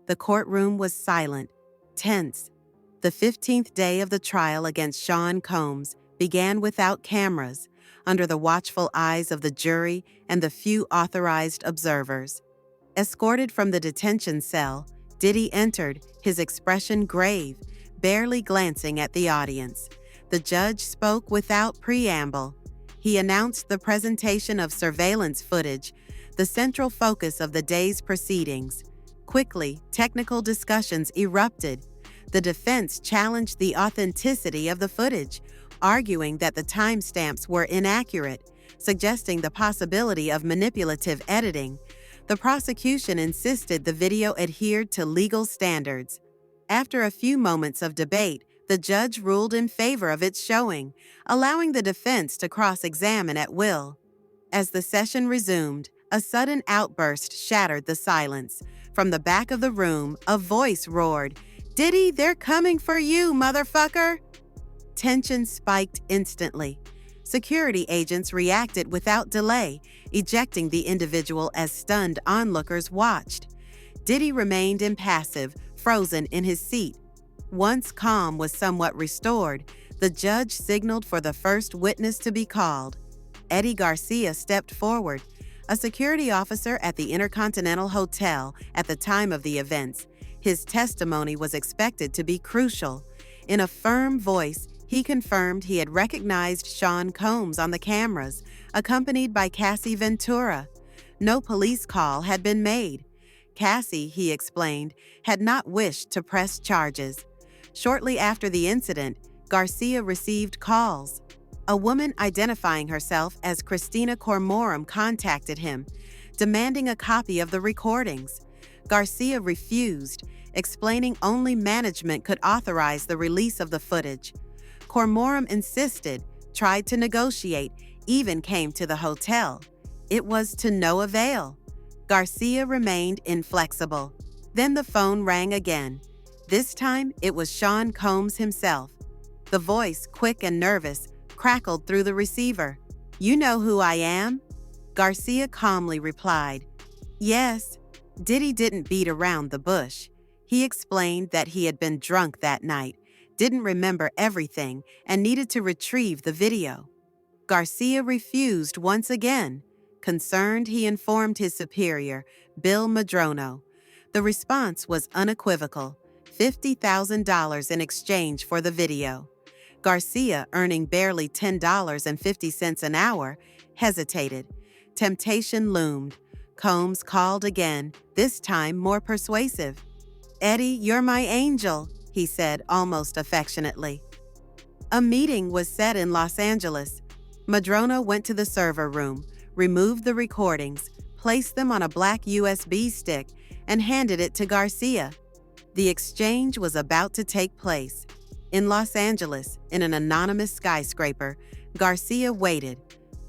The courtroom was silent, tense. The 15th day of the trial against Sean Combs began without cameras, under the watchful eyes of the jury and the few authorized observers. Escorted from the detention cell, Diddy entered, his expression grave, barely glancing at the audience. The judge spoke without preamble. He announced the presentation of surveillance footage, the central focus of the day's proceedings. Quickly, technical discussions erupted. The defense challenged the authenticity of the footage, arguing that the timestamps were inaccurate, suggesting the possibility of manipulative editing. The prosecution insisted the video adhered to legal standards. After a few moments of debate, the judge ruled in favor of its showing, allowing the defense to cross-examine at will. As the session resumed, a sudden outburst shattered the silence. From the back of the room, a voice roared, "Diddy, they're coming for you, motherfucker!" Tension spiked instantly. Security agents reacted without delay, ejecting the individual as stunned onlookers watched. Diddy remained impassive, frozen in his seat. Once calm was somewhat restored, the judge signaled for the first witness to be called. Eddie Garcia stepped forward, a security officer at the Intercontinental Hotel at the time of the events. His testimony was expected to be crucial. In a firm voice, he confirmed he had recognized Sean Combs on the cameras, accompanied by Cassie Ventura. No police call had been made. Cassie, he explained, had not wished to press charges. Shortly after the incident, Garcia received calls. A woman identifying herself as Christina Cormorum contacted him, demanding a copy of the recordings. Garcia refused, explaining only management could authorize the release of the footage. Cormorum insisted, tried to negotiate, even came to the hotel. It was to no avail. Garcia remained inflexible. Then the phone rang again. This time, it was Sean Combs himself. The voice, quick and nervous, crackled through the receiver. "You know who I am?" Garcia calmly replied, "Yes." Diddy didn't beat around the bush. He explained that he had been drunk that night, didn't remember everything, and needed to retrieve the video. Garcia refused once again. Concerned, he informed his superior, Bill Madrono. The response was unequivocal: $50,000 in exchange for the video. Garcia, earning barely $10.50 an hour, hesitated. Temptation loomed. Combs called again, this time more persuasive. "Eddie, you're my angel," he said almost affectionately. A meeting was set in Los Angeles. Madrono went to the server room, removed the recordings, placed them on a black USB stick, and handed it to Garcia. The exchange was about to take place. In Los Angeles, in an anonymous skyscraper, Garcia waited.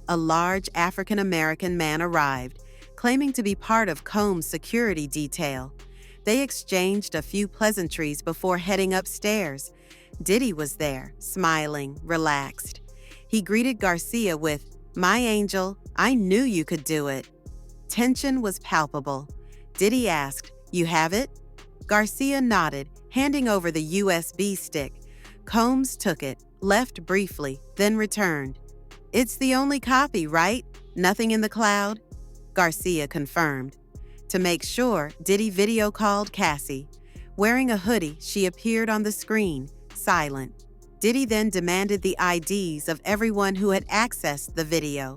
A large African-American man arrived, claiming to be part of Combs' security detail. They exchanged a few pleasantries before heading upstairs. Diddy was there, smiling, relaxed. He greeted Garcia with, "My angel, I knew you could do it." Tension was palpable. Diddy asked, "You have it?" Garcia nodded, handing over the USB stick. Combs took it, left briefly, then returned. "It's the only copy, right? Nothing in the cloud?" Garcia confirmed. To make sure, Diddy video called Cassie. Wearing a hoodie, she appeared on the screen, silent. Diddy then demanded the IDs of everyone who had accessed the video: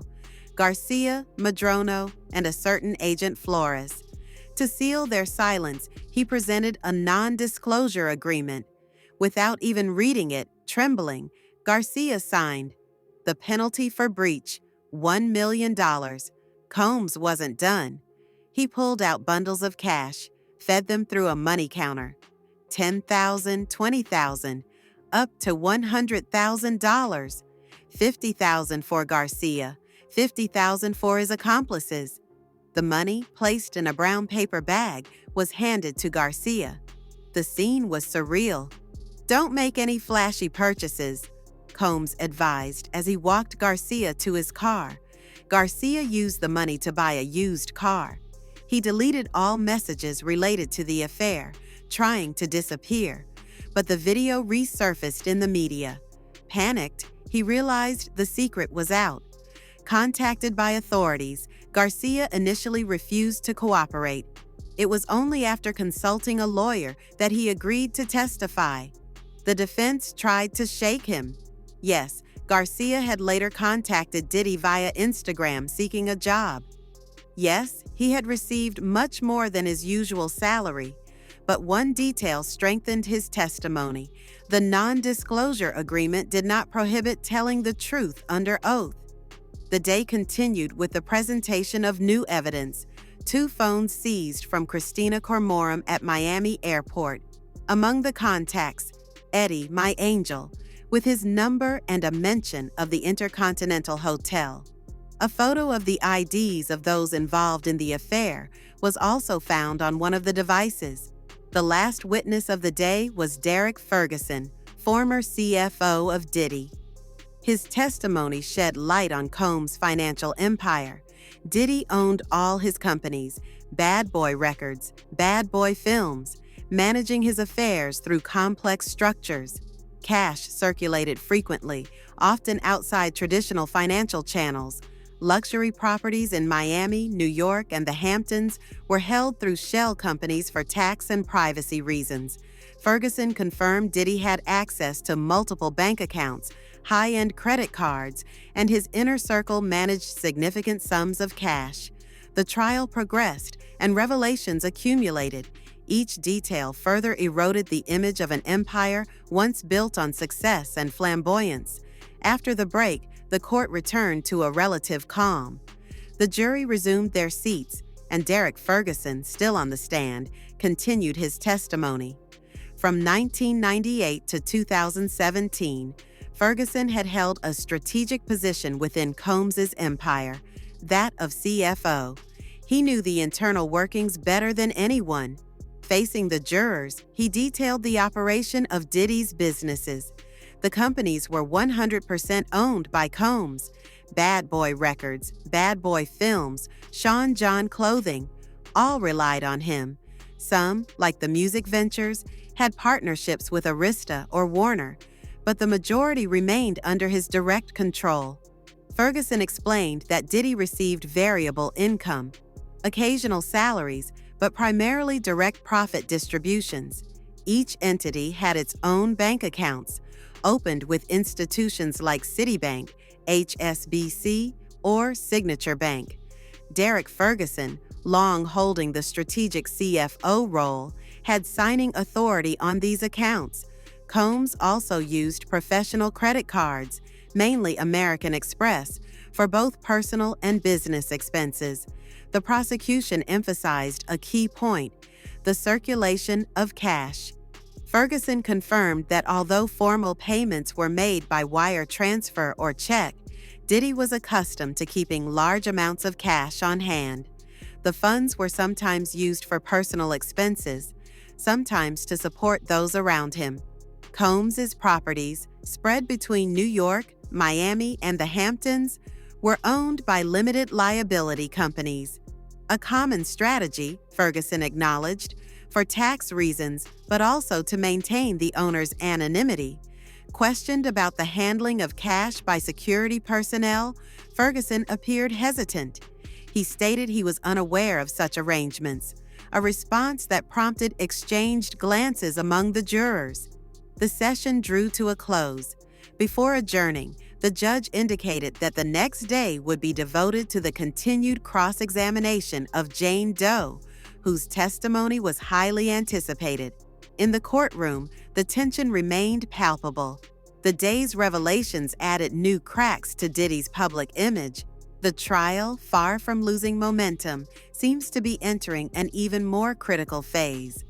Garcia, Madrono, and a certain Agent Flores. To seal their silence, he presented a non-disclosure agreement. Without even reading it, trembling, Garcia signed. The penalty for breach, $1 million. Combs wasn't done. He pulled out bundles of cash, fed them through a money counter. $10,000, $20,000, up to $100,000. $50,000 for Garcia, $50,000 for his accomplices. The money, placed in a brown paper bag, was handed to Garcia. The scene was surreal. "Don't make any flashy purchases," Combs advised as he walked Garcia to his car. Garcia used the money to buy a used car. He deleted all messages related to the affair, trying to disappear, but the video resurfaced in the media. Panicked, he realized the secret was out. Contacted by authorities, Garcia initially refused to cooperate. It was only after consulting a lawyer that he agreed to testify. The defense tried to shake him. Yes, Garcia had later contacted Diddy via Instagram seeking a job. Yes, he had received much more than his usual salary, but one detail strengthened his testimony. The non-disclosure agreement did not prohibit telling the truth under oath. The day continued with the presentation of new evidence: 2 phones seized from Christina Cormorum at Miami Airport. Among the contacts, Eddie, my angel, with his number and a mention of the Intercontinental Hotel. A photo of the IDs of those involved in the affair was also found on one of the devices. The last witness of the day was Derek Ferguson, former CFO of Diddy. His testimony shed light on Combs' financial empire. Diddy owned all his companies: Bad Boy Records, Bad Boy Films, managing his affairs through complex structures. Cash circulated frequently, often outside traditional financial channels. Luxury properties in Miami, New York, and the Hamptons were held through shell companies for tax and privacy reasons. Ferguson confirmed Diddy had access to multiple bank accounts, high-end credit cards, and his inner circle managed significant sums of cash. The trial progressed, and revelations accumulated. Each detail further eroded the image of an empire once built on success and flamboyance. After the break, the court returned to a relative calm. The jury resumed their seats, and Derek Ferguson, still on the stand, continued his testimony. From 1998 to 2017, Ferguson had held a strategic position within Combs' empire, that of CFO. He knew the internal workings better than anyone. Facing the jurors, he detailed the operation of Diddy's businesses. The companies were 100% owned by Combs: Bad Boy Records, Bad Boy Films, Sean John Clothing, all relied on him. Some, like the music ventures, had partnerships with Arista or Warner, but the majority remained under his direct control. Ferguson explained that Diddy received variable income, occasional salaries, but primarily direct profit distributions. Each entity had its own bank accounts, opened with institutions like Citibank, HSBC, or Signature Bank. Derek Ferguson, long holding the strategic CFO role, had signing authority on these accounts. Combs also used professional credit cards, mainly American Express, for both personal and business expenses. The prosecution emphasized a key point: the circulation of cash. Ferguson confirmed that although formal payments were made by wire transfer or check, Diddy was accustomed to keeping large amounts of cash on hand. The funds were sometimes used for personal expenses, sometimes to support those around him. Combs' properties, spread between New York, Miami, and the Hamptons, were owned by limited liability companies. A common strategy, Ferguson acknowledged, for tax reasons, but also to maintain the owner's anonymity. Questioned about the handling of cash by security personnel, Ferguson appeared hesitant. He stated he was unaware of such arrangements, a response that prompted exchanged glances among the jurors. The session drew to a close. Before adjourning, the judge indicated that the next day would be devoted to the continued cross-examination of Jane Doe, whose testimony was highly anticipated. In the courtroom, the tension remained palpable. The day's revelations added new cracks to Diddy's public image. The trial, far from losing momentum, seems to be entering an even more critical phase.